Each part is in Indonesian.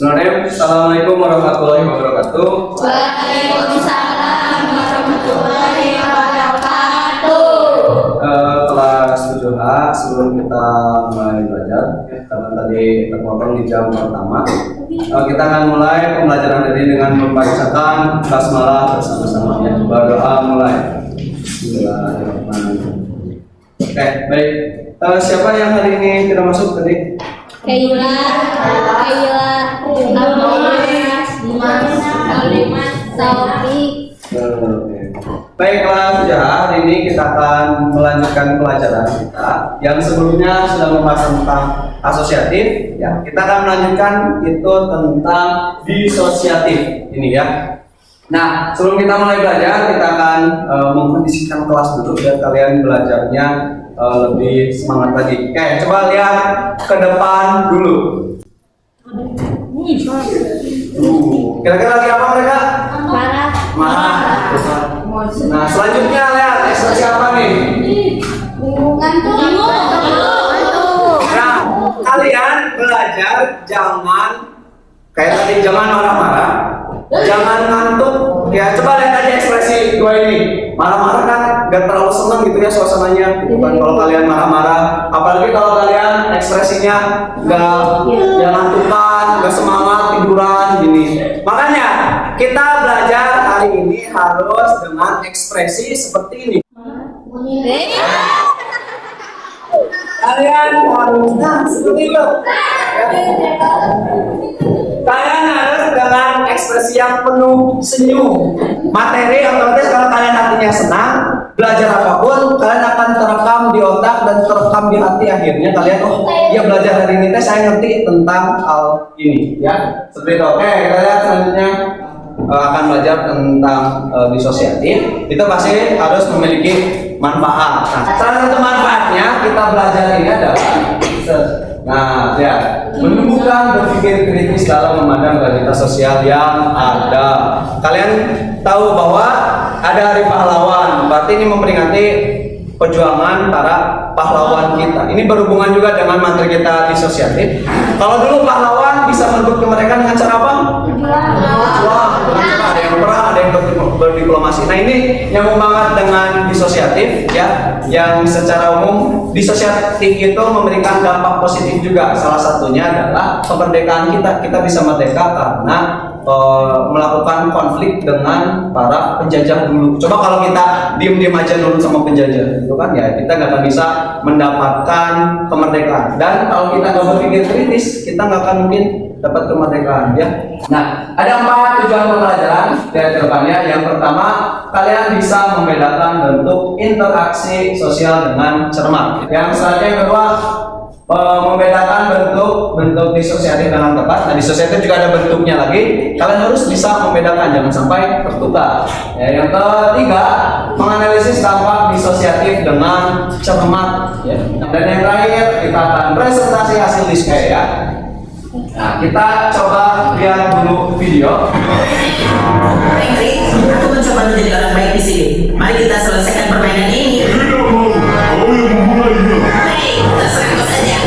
Bismillahirrahmanirrahim. Assalamualaikum warahmatullahi wabarakatuh. Waalaikumsalam warahmatullahi wabarakatuh. Kelas 7H, sebelum kita mulai belajar, karena tadi terpotong di jam pertama, kita akan mulai pembelajaran ini dengan membacakan basmalah bersama-sama ya. Berdoa mulai. Bismillahirrahmanirrahim. Oke, baik. Siapa yang hari ini tidak masuk tadi? Kaila, Dimas, Sofi. Baik, kelas 7H, hari ini kita akan melanjutkan pelajaran kita yang sebelumnya sudah membahas tentang asosiatif ya. Kita akan melanjutkan itu tentang disosiatif ini ya. Nah, sebelum kita mulai belajar, kita akan mengkondisikan kelas dulu biar kalian belajarnya lebih semangat lagi. Oke, coba lihat ke depan dulu. Kira-kira lagi apa mereka? Marah. Nah, selanjutnya lihat ekspresi apa nih? Nah, kalian belajar jangan kayak tadi, jangan marah-marah, jangan ngantuk. Ya, coba lihat aja ekspresi dua ini. Marah-marah kan gak terlalu senang gitu ya suasananya. Bukan kalau kalian marah-marah, apalagi kalau kalian ekspresinya gak ngantukan, gak semangat, tiduran gini. Makanya kita belajar hari ini harus dengan ekspresi seperti ini. Kalian harus seperti itu. Kalian harus dengan ekspresi yang penuh senyum. Materi otomatis kalau kalian hatinya senang, belajar apapun kalian akan terekam di otak dan terekam di hati. Akhirnya kalian ya belajar hari ini saya ngerti tentang hal ini ya. Seperti itu. Oke, kita lihat selanjutnya akan belajar tentang disosiatif. Itu pasti harus memiliki manfaat. Nah, salah satu manfaatnya kita belajar ini adalah ya, menumbuhkan berpikir kritis dalam memandang realitas sosial yang ada. Kalian tahu bahwa ada Hari Pahlawan, berarti ini memperingati perjuangan para pahlawan kita. Ini berhubungan juga dengan materi kita disosiatif. Kalau dulu pahlawan bisa merebut kemerdekaan dengan cara apa? Berjuang. Ada yang perang, ada yang berdiplomasi. Nah, ini nyambung banget dengan disosiatif ya, yang secara umum disosiatif itu memberikan dampak positif juga. Salah satunya adalah kemerdekaan kita. Kita bisa merdeka karena melakukan konflik dengan para penjajah dulu. Coba kalau kita diem-diem aja nurut sama penjajah, itu kan ya kita nggak akan bisa mendapatkan kemerdekaan. Dan kalau kita nggak berpikir kritis, kita nggak akan mungkin dapat kemerdekaan ya. Nah, ada 4 tujuan pembelajaran dari depannya. Yang pertama, kalian bisa membedakan bentuk interaksi sosial dengan cermat. Yang selanjutnya yang kedua, membedakan bentuk disosiatif dengan tepat. Nah, disosiatif juga ada bentuknya lagi. Kalian harus bisa membedakan, jangan sampai tertukar. Ya, yang ketiga, menganalisis dampak disosiatif dengan cermat. Ya. Dan yang terakhir, kita akan presentasi hasil display ya. Nah, kita coba lihat dulu video. Henry, aku mencoba menjadi orang baik di sini. Mari kita selesaikan permainan ini. Baik, terserah kau saja.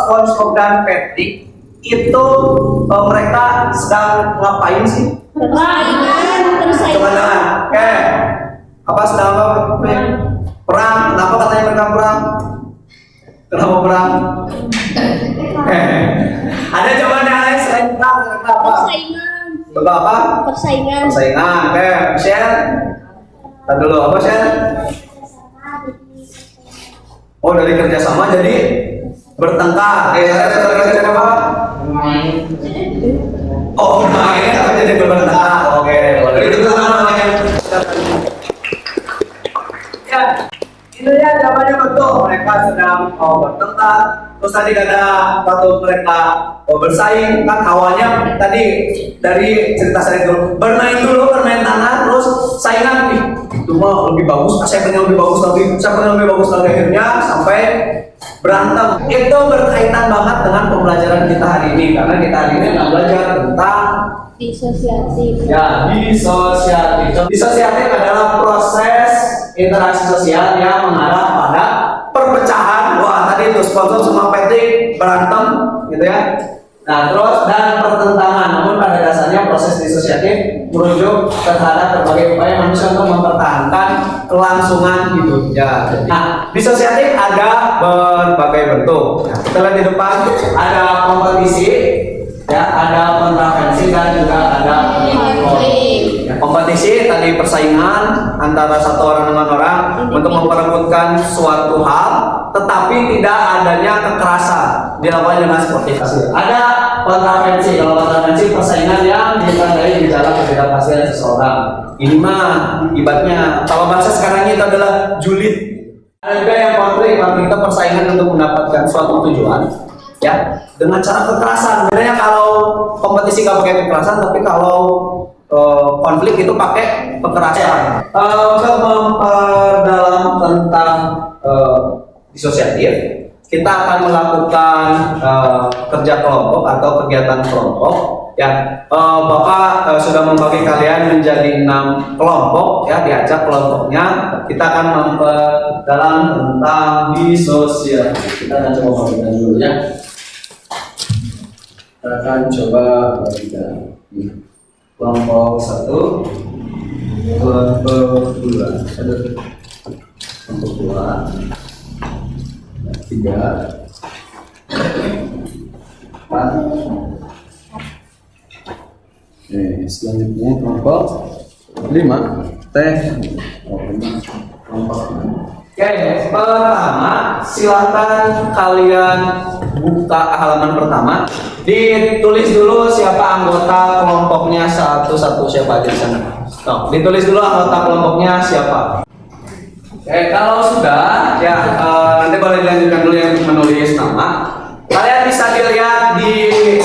SpongeBob dan Patrick itu mereka sedang ngapain sih? Coba jangan. Oke. Apa sedang apa? Perang. Kenapa katanya mereka perang? Kenapa perang? Ada jawaban yang lain selain perang? Kenapa? Persaingan. Coba apa? Persaingan. Persaingan. Oke, Share. Tadi dulu apa Share? Oh, dari kerjasama jadi bertengkar. Ada apa? Oh, main atau jadi bertengkar. Oke, boleh. Itu namanya. Ya, itu ya jawabannya betul. Mereka sedang bertengkar. Terus tadi ada waktu mereka bersaing, kan awalnya tadi dari cerita saya dulu bermain mah lebih bagus, saya pengen lebih bagus lagi, saya pengen lebih bagus lagi, akhirnya sampai berantem. Itu berkaitan banget dengan pembelajaran kita hari ini, karena kita hari ini akan belajar tentang Disosiatif. ya disosiatif. Disosiatif adalah proses interaksi sosial yang mengarah pada perpecahan. Wah, tadi itu sponsor sama Patrick berantem gitu ya. Nah, terus dan pertentangan. Namun pada dasarnya proses disosiatif merujuk terhadap berbagai upaya manusia untuk mempertahankan kelangsungan hidupnya. Nah, disosiatif ada berbagai bentuk. Nah, kita lihat di depan ada kompetisi, ya, ada kontravensi dan juga ada Konflik. ya, kompetisi tadi persaingan antara satu orang dengan orang untuk memperebutkan suatu hal, tetapi tidak adanya kekerasan dilakukan dengan sportivitas. Ada kontravensi. Kalau kontravensi persaingan yang ditandai gejala ketidakpastian seseorang. Ini mah ibaratnya kalau bahasa sekarang itu adalah julid. Ada juga yang konflik. Konflik itu persaingan untuk mendapatkan suatu tujuan, ya, dengan cara kekerasan. Sebenarnya kalau kompetisi nggak pakai kekerasan, tapi kalau konflik itu pakai kekerasan. Untuk memperdalam tentang disosiatif, kita akan melakukan kerja kelompok atau kegiatan kelompok. Ya, Bapak sudah membagi kalian menjadi 6 kelompok. Ya, diajak kelompoknya. Kita akan memperdalam tentang disosiatif. Kita akan coba bagikan dulu ya. Kita akan coba bagikan. Kelompok 1, kelompok 2, kelompok 2, 3, 4. Selanjutnya kelompok 5, teh. Kelompok 6. Oke, pertama silakan kalian buka halaman pertama. Ditulis dulu siapa anggota kelompoknya satu-satu, siapa aja di sana. Nah, ditulis dulu anggota kelompoknya siapa. Oke, kalau sudah ya nanti boleh dilanjutkan dulu yang menulis nama. Kalian bisa dilihat di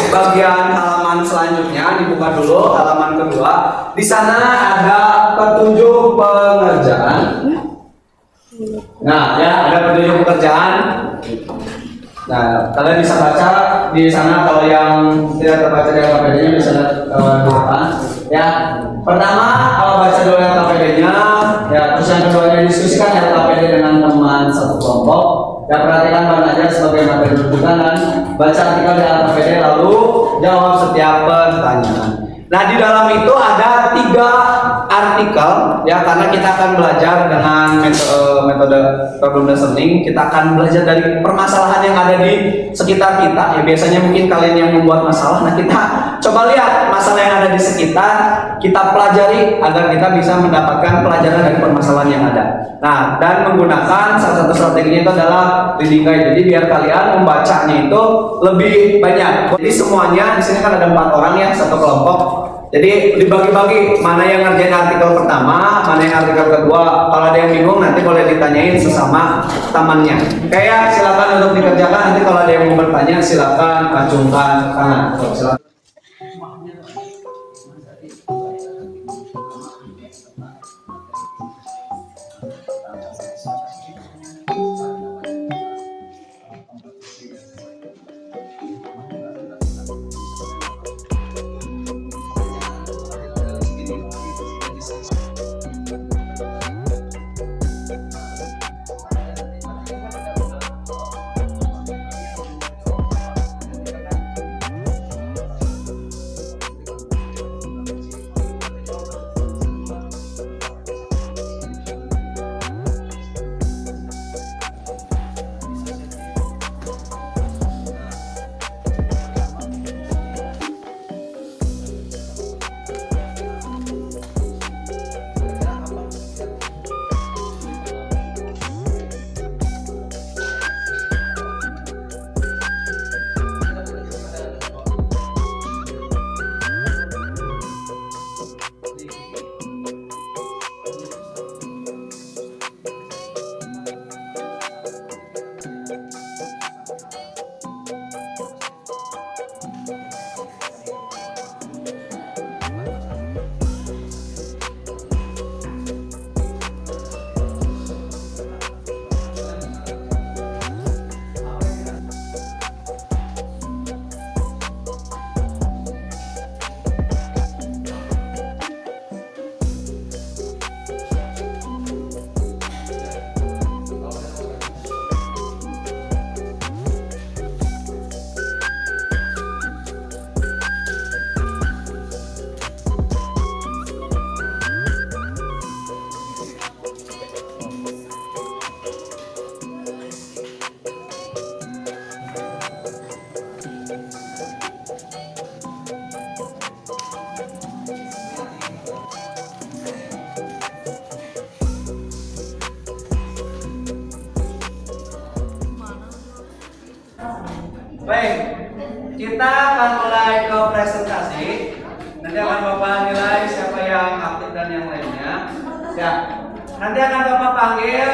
bagian halaman selanjutnya, dibuka dulu halaman kedua. Di sana ada petunjuk pengerjaan. Nah, ya ada petunjuk pekerjaan. Nah, kalian bisa baca di sana. Kalau yang tidak terbaca di LKPD-nya bisa lihat di depan. Ya, pertama kalau baca dulu LKPD-nya, ya terus yang keduanya diskusikan LKPD dengan teman satu kelompok. Ya, perhatikan bahan ajar sebagai materi rujukan dan baca artikel di LKPD lalu jawab setiap pertanyaan. Nah, di dalam itu ada 3 artikel ya, karena kita akan belajar dengan metode problem listening. Kita akan belajar dari permasalahan yang ada di sekitar kita. Ya, biasanya mungkin kalian yang membuat masalah. Nah, kita coba lihat masalah yang ada di sekitar, kita pelajari agar kita bisa mendapatkan pelajaran dari permasalahan yang ada. Nah, dan menggunakan salah satu strateginya itu adalah reading guide. Jadi biar kalian membacanya itu lebih banyak. Jadi semuanya di sini kan ada 4 orang ya, satu kelompok. Jadi dibagi-bagi mana yang ngerjain artikel pertama, mana yang artikel kedua. Kalau ada yang bingung nanti boleh ditanyain sesama temannya. Kayak silakan untuk dikerjakan. Nanti kalau ada yang mau bertanya silakan acungkan tangan. Silakan. kita akan mulai ke presentasi. Nanti akan Bapak nilai siapa yang aktif dan yang lainnya. Ya, nanti akan Bapak panggil,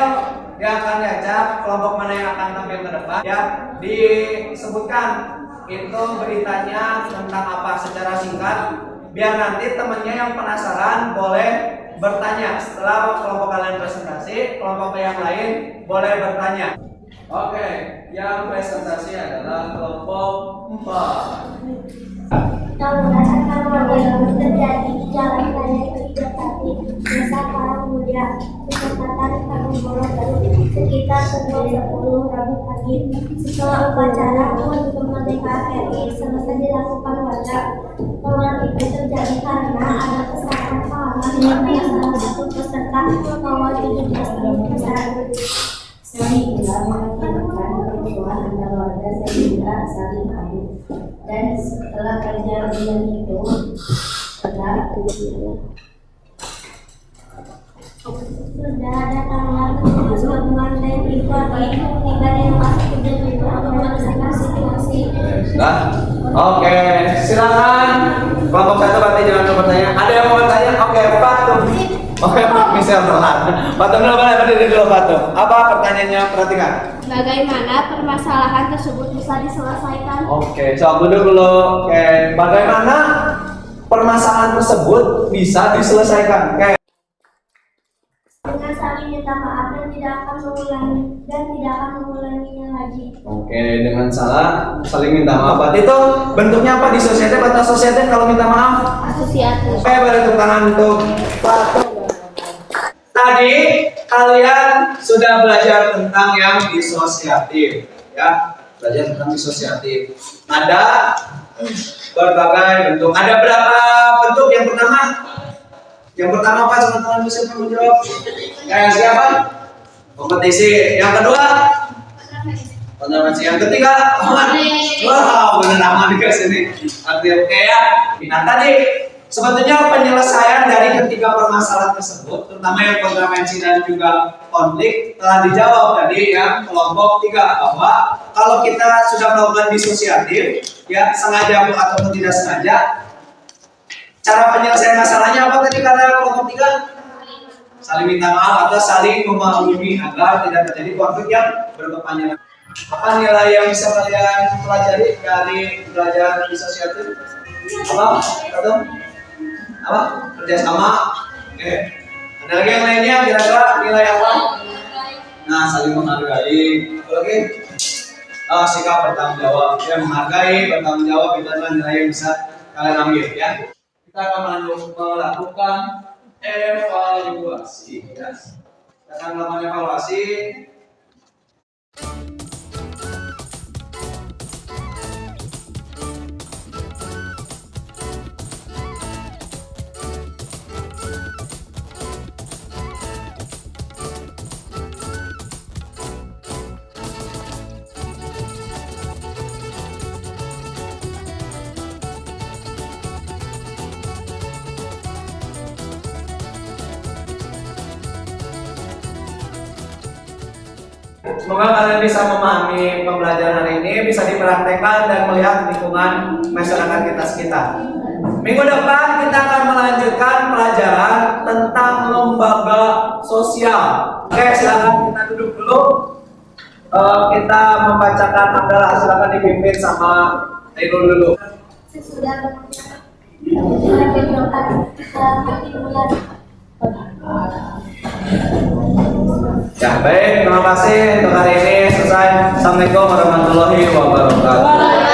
dia akan diajak kelompok mana yang akan tampil ke depan. Ya, disebutkan itu beritanya tentang apa secara singkat. Biar nanti temannya yang penasaran boleh bertanya. Setelah kelompok kalian presentasi, kelompok yang lain boleh bertanya. Oke, yang presentasi adalah kelompok 4. Tahun akan mulai terjadi di jalan raya Kertajati, desa Karangmulia, Kecamatan Karangbolo Garut, sekitar pukul 10 Rabu pagi. Setelah upacara HUT kemerdekaan RI selesai dilakukan warga, tawuran itu terjadi karena ada kesalahpahaman yang salah satu peserta membawa 17 masyarakat. Sehingga mengakibatkan permusuhan antar warga sehingga saling adu. Dan setelah kejadian itu Sudah ada tanggal gabungan TNI Polri tiba di lokasi kejadian itu menyelesaikan situasi. Sudah? Oke, silakan. Kelompok 1 berarti jangan lupa bertanya. Ada yang mau bertanya? Oke, Fatum. Oke, Michelle telat. Fatum dulu boleh berdiri dulu Fatum. Apa pertanyaannya? Perhatikan. Bagaimana permasalahan tersebut bisa diselesaikan? Oke, jawab dulu. Oke, bagaimana permasalahan tersebut bisa diselesaikan? Oke. Dengan saling minta maaf dan tidak akan mengulanginya lagi. Oke, dengan saling minta maaf. Berarti itu bentuknya apa, disosiatif atau asosiatif kalau minta maaf? Asosiatif. Oke, beri tepuk tangan untuk Fatum. Tadi kalian sudah belajar tentang yang disosiatif, ya, belajar tentang disosiatif. Ada berbagai bentuk. Ada berapa bentuk? Yang pertama apa? Teman-teman bisa menjawab. Kayak siapa? Kompetisi. Yang kedua? Konservasi. Yang ketiga? Aman. Wow, benar aman juga sini. Artinya oke ya. Nah tadi sebetulnya penyelesaian dari ketiga permasalahan tersebut, terutama yang kontroversi dan juga konflik, telah dijawab tadi ya kelompok 3 bahwa kalau kita sudah melakukan disosiatif, ya sengaja ataupun tidak sengaja, cara penyelesaian masalahnya apa tadi kata kelompok 3? Saling minta maaf atau saling memaklumi agar tidak terjadi konflik yang berkepanjangan. Apa nilai yang bisa kalian pelajari dari belajar disosiatif? Apa? Apa? Kerjasama. Oke. Ada lagi yang lainnya kira-kira nilai apa? Nah, saling menghargai. Oke. Sikap bertanggung jawab. Ya, menghargai, bertanggung jawab itu adalah nilai yang bisa kalian ambil ya. Kita akan melakukan evaluasi ya. Kita akan melakukan evaluasi. Semoga kalian bisa memahami pembelajaran hari ini, bisa dipraktekkan dan melihat lingkungan masyarakat kita sekitar. Minggu depan kita akan melanjutkan pelajaran tentang lembaga sosial. Oke, silakan kita duduk dulu. Kita membacakan adalah silakan dipimpin sama Ego dulu. Sesudah berdoa dalam hati bulan. Ya, baik, terima kasih untuk hari ini selesai. Assalamualaikum warahmatullahi wabarakatuh.